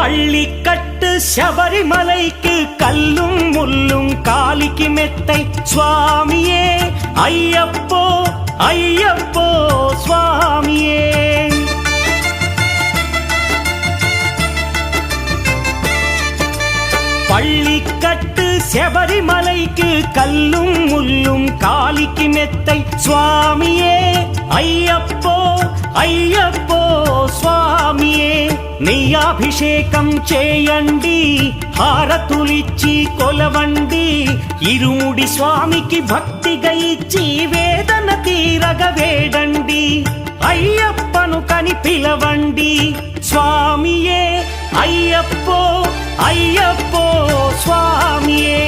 பள்ளிக்கட்டு சபரிமலைக்கு கல்லும் முள்ளும் காலிக்கு மெத்தை சுவாமியே ஐயப்போ ஐயப்போ சுவாமியே. பள்ளிக்கட்டு சபரிமலைக்கு கல்லும் முள்ளும் காலிக்கு மெத்தை சுவாமியே ஐயப்போ ஐயப்போ స్వామియే నెయ్యాభిషేకం చేయండి హారతులిచ్చి కొలవండి ఇరుముడి స్వామికి భక్తిగా ఇచ్చి వేదన తీరగ వేడండి అయ్యప్పను కని పిలవండి స్వామియే అయ్యప్పో అయ్యప్పో స్వామియే.